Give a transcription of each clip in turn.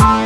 Hello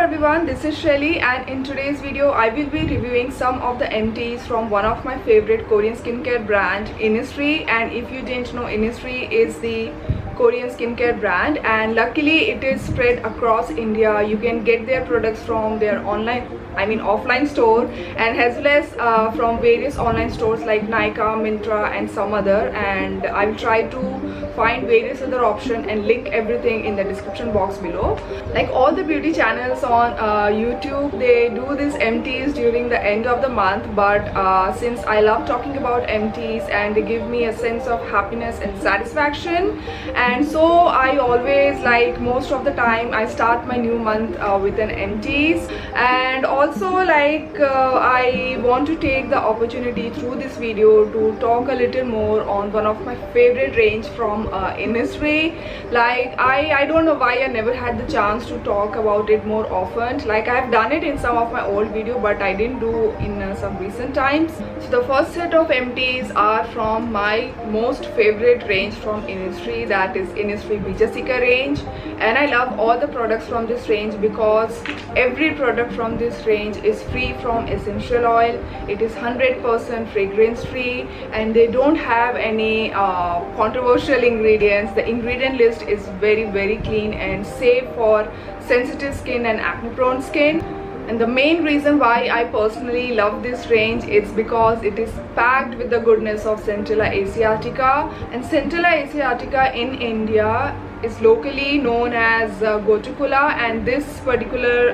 everyone, this is Shelly, and in today's video I will be reviewing some of the empties from one of my favorite Korean skincare brand, Innisfree. And if you didn't know, Innisfree is the Korean skincare brand, and luckily it is spread across India. You can get their products from their offline store, and as well as from various online stores like Nykaa, Myntra and some other. And I will try to find various other options and link everything in the description box below. Like all the beauty channels on YouTube, they do these empties during the end of the month, but since I love talking about empties and they give me a sense of happiness and satisfaction, and so I always, like most of the time, I start my new month with an empties. And also I want to take the opportunity through this video to talk a little more on one of my favorite range from Innisfree. Like I don't know why I never had the chance to talk about it more often. Like I've done it in some of my old video, but I didn't do in some recent times. So the first set of empties are from my most favorite range from Innisfree, that is Innisfree Bijasika range. And I love all the products from this range because every product from this range is free from essential oil. It is 100% fragrance free, and they don't have any controversial ingredients. The ingredient list is very clean and safe for sensitive skin and acne prone skin. And the main reason why I personally love this range is because it is packed with the goodness of Centella asiatica. And Centella asiatica in India is locally known as Gotukula, and this particular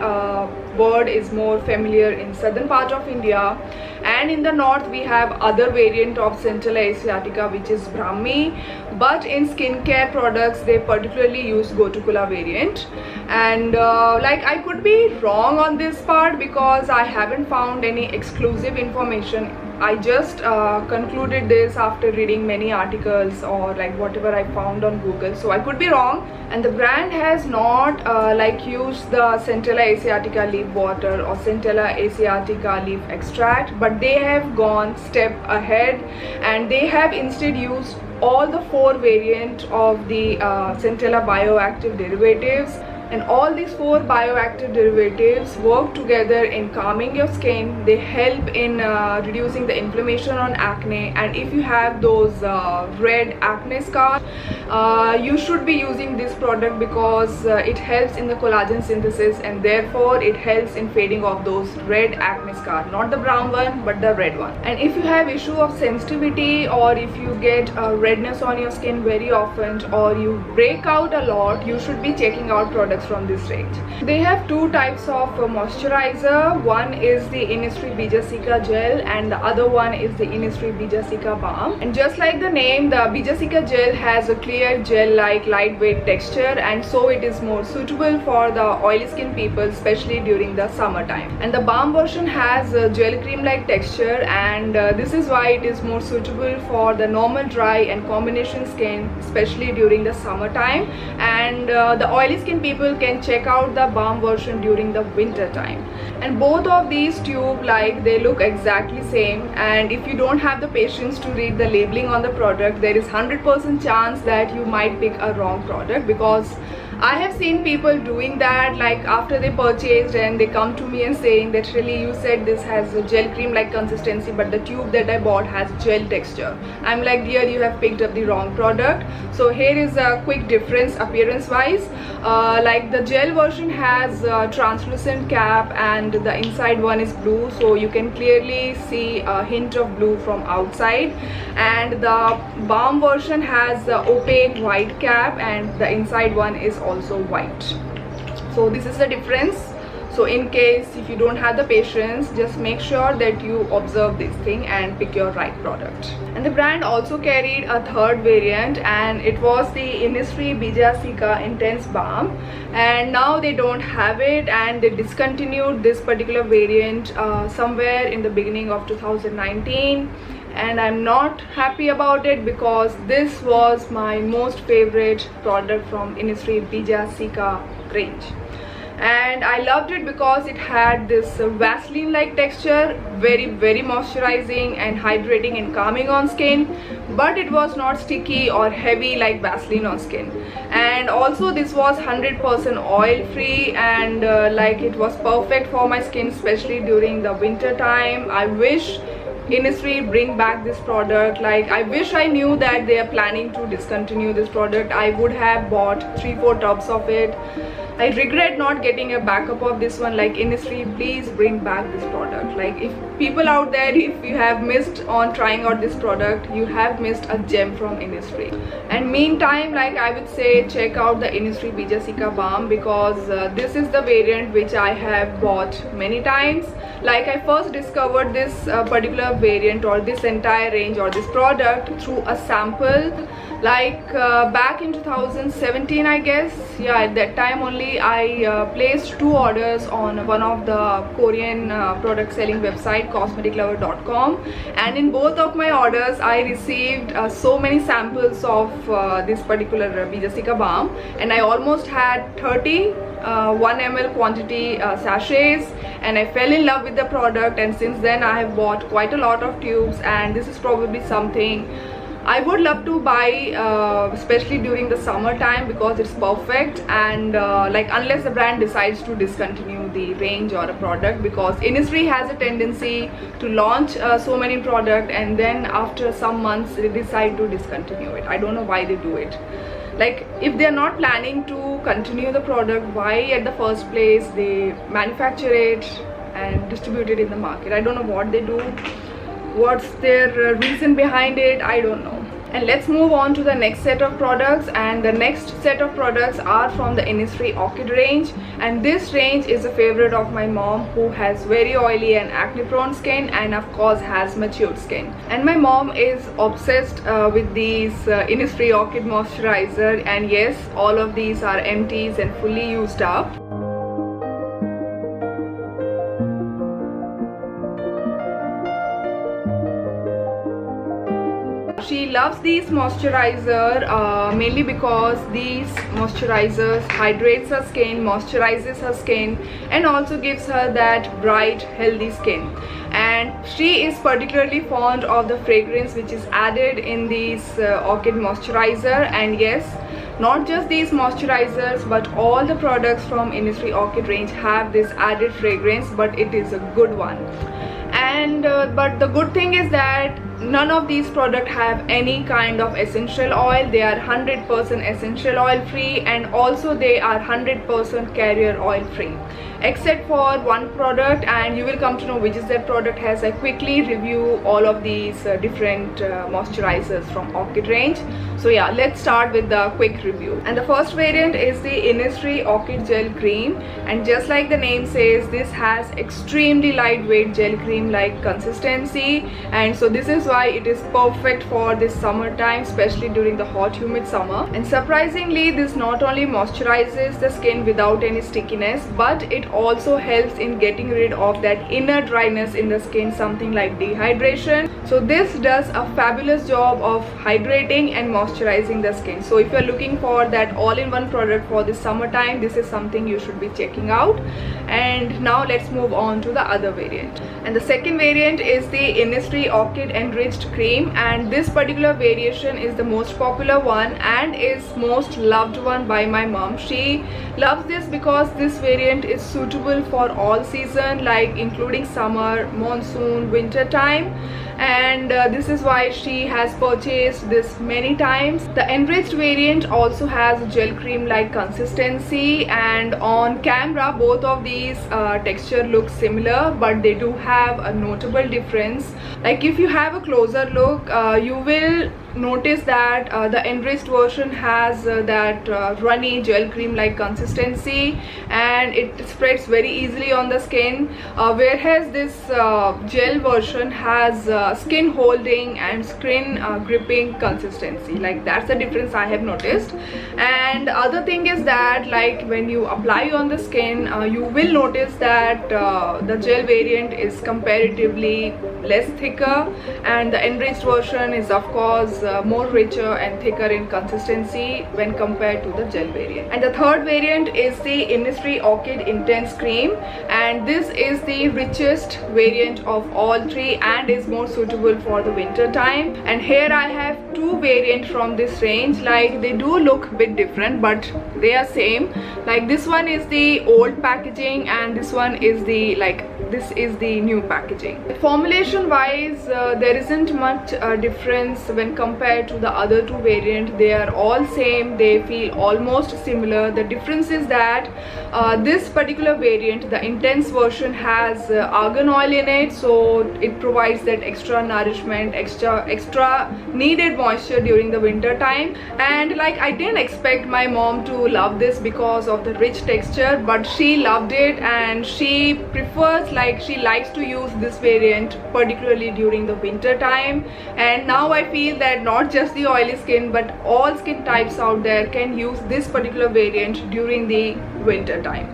word is more familiar in southern part of India. And in the north we have other variant of Centella asiatica, which is Brahmi, but in skincare products they particularly use Gotukula variant. And like I could be wrong on this part because I haven't found any exclusive information. I just concluded this after reading many articles or like whatever I found on Google, so I could be wrong. And the brand has not used the Centella asiatica leaf water or Centella asiatica leaf extract, but they have gone step ahead and they have instead used all the 4 variant of the Centella bioactive derivatives. And all these 4 bioactive derivatives work together in calming your skin. They help in reducing the inflammation on acne, and if you have those red acne scars, you should be using this product because it helps in the collagen synthesis, and therefore it helps in fading off those red acne scars, not the brown one but the red one. And if you have issue of sensitivity, or if you get redness on your skin very often, or you break out a lot, you should be checking out products from this range. They have 2 types of moisturizer. One is the Innisfree Bijasika gel and the other one is the Innisfree Bijasika balm. And just like the name, the Bijasika gel has a clear gel like lightweight texture, and so it is more suitable for the oily skin people, especially during the summertime. And the balm version has a gel cream like texture, and this is why it is more suitable for the normal dry and combination skin, especially during the summertime. And the oily skin people can check out the balm version during the winter time. And both of these tube, like they look exactly same, and if you don't have the patience to read the labeling on the product, there is 100% chance that you might pick a wrong product, because I have seen people doing that, like after they purchased and they come to me and saying that really you said this has a gel cream like consistency, but the tube that I bought has gel texture. I'm like, dear, you have picked up the wrong product. So here is a quick difference appearance wise. Like the gel version has a translucent cap and the inside one is blue, so you can clearly see a hint of blue from outside. And the balm version has the opaque white cap and the inside one is also white. So this is the difference. So in case if you don't have the patience, just make sure that you observe this thing and pick your right product. And the brand also carried a 3rd variant, and it was the Innisfree Bijasika Intense Balm, and now they don't have it, and they discontinued this particular variant somewhere in the beginning of 2019. And I'm not happy about it because this was my most favorite product from Innisfree Bijasika range. and I loved it because it had this Vaseline like texture, very moisturizing and hydrating and calming on skin, but it was not sticky or heavy like Vaseline on skin. And also this was 100% oil free, and like it was perfect for my skin, especially during the winter time. I wish Innisfree bring back this product. Like, I wish I knew that they are planning to discontinue this product. I would have bought 3-4 tubs of it. I regret not getting a backup of this one. Like, Innisfree, please bring back this product. Like, if people out there, if you have missed on trying out this product, you have missed a gem from Innisfree. And meantime, like, I would say check out the Innisfree Bijasika Balm, because this is the variant which I have bought many times. Like, I first discovered this particular variant or this entire range or this product through a sample, like back in 2017, I guess. Yeah, at that time only I placed 2 orders on one of the Korean product selling website, cosmeticlover.com, and in both of my orders I received so many samples of this particular Bijasika Balm, and I almost had 30 1 ml quantity sachets, and I fell in love with the product, and since then I have bought quite a lot of tubes, and this is probably something I would love to buy, especially during the summer time, because it's perfect. And like, unless the brand decides to discontinue the range or a product, because Innisfree has a tendency to launch so many products and then after some months they decide to discontinue it. I don't know why they do it. Like, if they are not planning to continue the product, why at the first place they manufacture it and distribute it in the market? I don't know what they do, what's their reason behind it. I don't know. And let's move on to the next set of products, and the next set of products are from the Innisfree Orchid range, and this range is a favorite of my mom, who has very oily and acne prone skin, and of course has matured skin. And my mom is obsessed with these Innisfree Orchid moisturizer, and yes, all of these are empties and fully used up. She loves these moisturizer mainly because these moisturizers hydrates her skin, moisturizes her skin, and also gives her that bright, healthy skin. And she is particularly fond of the fragrance which is added in these Orchid moisturizer. And yes, not just these moisturizers, but all the products from Innisfree Orchid range have this added fragrance, but it is a good one. And but the good thing is that none of these products have any kind of essential oil. They are 100% essential oil free, and also they are 100% carrier oil free, except for one product, and you will come to know which is that product as I quickly review all of these different moisturizers from Orchid range. So yeah, let's start with the quick review. And the first variant is the Innisfree Orchid Gel Cream, and just like the name says, this has extremely lightweight gel cream like consistency, and so this is why it is perfect for this summertime, especially during the hot humid summer. And surprisingly, this not only moisturizes the skin without any stickiness, but it also helps in getting rid of that inner dryness in the skin, something like dehydration. So this does a fabulous job of hydrating and moisturizing the skin. So if you're looking for that all-in-one product for this summertime, this is something you should be checking out. And now let's move on to the other variant. And the second variant is the Innisfree Orchid Enriched Cream, and this particular variation is the most popular one and is most loved one by my mom. She loves this because this variant is suitable for all season, like including summer, monsoon, winter time, and this is why she has purchased this many times. The enriched variant also has gel cream like consistency, and on camera both of these texture looks similar, but they do have a notable difference. Like, if you have a closer look, you will notice that the enriched version has that runny gel cream like consistency, and it spreads very easily on the skin, whereas this gel version has skin holding and skin gripping consistency. Like, that's the difference I have noticed. And other thing is that, like, when you apply on the skin, you will notice that the gel variant is comparatively less thicker, and the enriched version is of course more richer and thicker in consistency when compared to the gel variant. And the third variant is the Innisfree Orchid Intense Cream, and this is the richest variant of all three and is more suitable for the winter time. And here I have two variants from this range. Like, they do look a bit different, but they are same. Like, this one is the old packaging and this one is the this is the new packaging. Formulation wise, there isn't much difference when compared to the other two variants. They are all same, they feel almost similar. The difference is that this particular variant, the intense version, has argan oil in it, so it provides that extra nourishment, extra needed moisture during the winter time. And like, I didn't expect my mom to love this because of the rich texture, but she loved it and she prefers, like, she likes to use this variant particularly during the winter time. And now I feel that not just the oily skin but all skin types out there can use this particular variant during the winter time,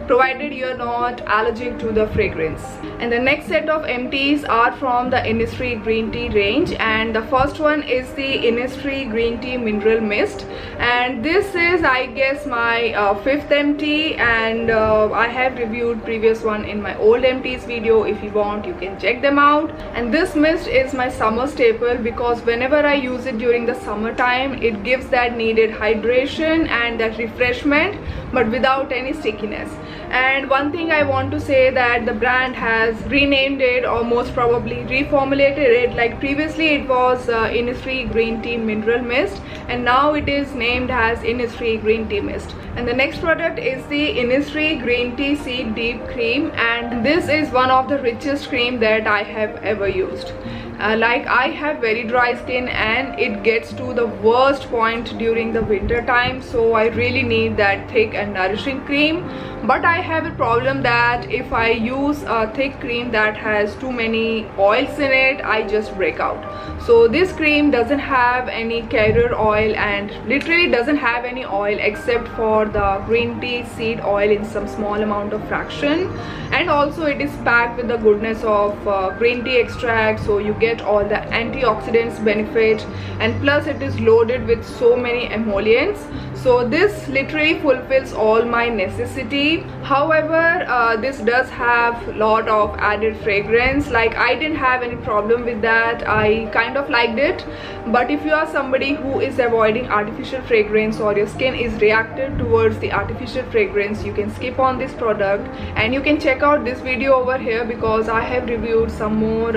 provided you're not allergic to the fragrance. And the next set of empties are from the Innisfree Green Tea range, and the first one is the Innisfree Green Tea Mineral Mist, and this is, I guess, my fifth empty, and I have reviewed previous one in my old empties video. If you want, you can check them out. And this mist is my summer staple because whenever I use it during the summertime, it gives that needed hydration and that refreshment, but without any stickiness. And one thing I want to say, that the brand has renamed it, or most probably reformulated it. Like, previously it was Innisfree Green Tea Mineral Mist, and now it is named as Innisfree Green Tea Mist. And the next product is the Innisfree Green Tea Seed Deep Cream, and this is one of the richest cream that I have ever used. Like, I have very dry skin and it gets to the worst point during the winter time, so I really need that thick and nourishing cream. But I have a problem that if I use a thick cream that has too many oils in it, I just break out. So this cream doesn't have any carrier oil and literally doesn't have any oil except for the green tea seed oil in some small amount of fraction. And also it is packed with the goodness of green tea extract, so you get all the antioxidants benefit, and plus it is loaded with so many emollients. So this literally fulfills all my necessity. However, this does have a lot of added fragrance. Like, I didn't have any problem with that. I kind of liked it. But if you are somebody who is avoiding artificial fragrance, or your skin is reactive towards the artificial fragrance, you can skip on this product and you can check out this video over here, because I have reviewed some more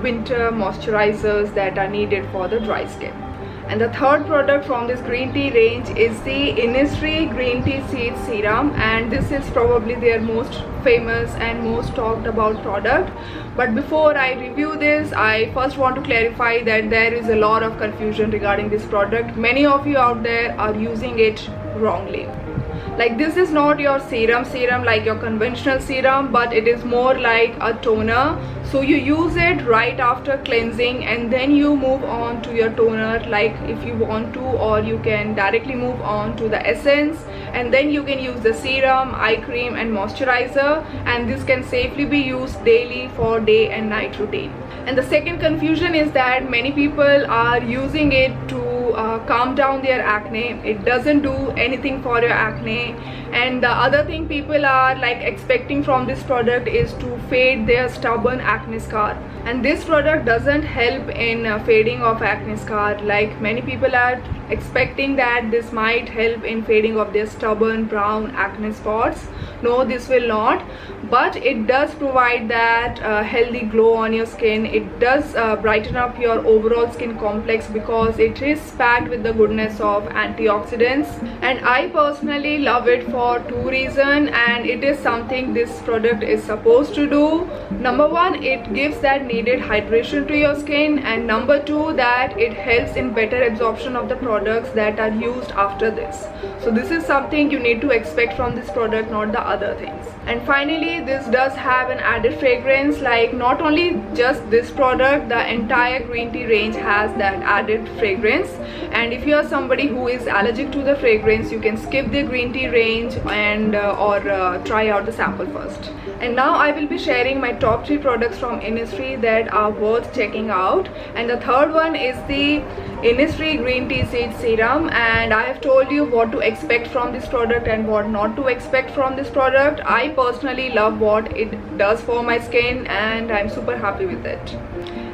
winter moisturizers that are needed for the dry skin. And the third product from this green tea range is the Innisfree Green Tea Seed Serum, and this is probably their most famous and most talked about product. But before I review this, I first want to clarify that there is a lot of confusion regarding this product. Many of you out there are using it wrongly. Like, this is not your serum like your conventional serum, but it is more like a toner. So you use it right after cleansing and then you move on to your toner, like if you want to, or you can directly move on to the essence, and then you can use the serum, eye cream and moisturizer, and this can safely be used daily for day and night routine. And the second confusion is that many people are using it to calm down their acne. It doesn't do anything for your acne. And the other thing people are like expecting from this product is to fade their stubborn acne scar, and this product doesn't help in fading of acne scar. Like, many people are expecting that this might help in fading of their stubborn brown acne spots. No, this will not, but it does provide that healthy glow on your skin. It does brighten up your overall skin complex because it is packed with the goodness of antioxidants. And I personally love it for two reasons, and it is something this product is supposed to do. Number one, it gives that needed hydration to your skin, and number two, that it helps in better absorption of the products that are used after this. So this is something you need to expect from this product, not the other things. And finally, this does have an added fragrance. Like, not only just this product, the entire green tea range has that added fragrance. And if you are somebody who is allergic to the fragrance, you can skip the green tea range range and or try out the sample first. And now I will be sharing my top 3 products from Innisfree that are worth checking out. And the third one is the Innisfree Green Tea Seed Serum, and I have told you what to expect from this product and what not to expect from this product. I personally love what it does for my skin and I'm super happy with it.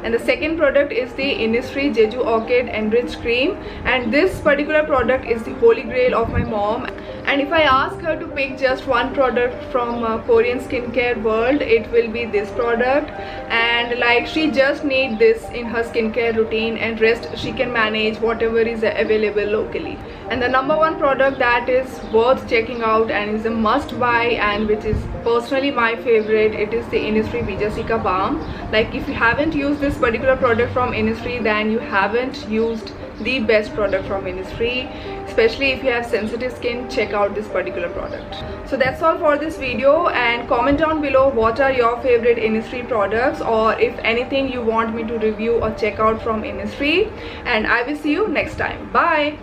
And the second product is the Innisfree Jeju Orchid Enriched Cream, and this particular product is the holy grail of my mom. And if I ask her to pick just one product from Korean skincare world, it will be this product. And like, she just need this in her skincare routine, and rest she can manage whatever is available locally. And the number one product that is worth checking out and is a must buy, and which is personally my favorite, it is the Innisfree Vijasika Balm. Like, if you haven't used this particular product from Innisfree, then you haven't used the best product from Innisfree. Especially if you have sensitive skin, check out this particular product. So that's all for this video, and comment down below what are your favorite Innisfree products, or if anything you want me to review or check out from Innisfree. And I will see you next time. Bye.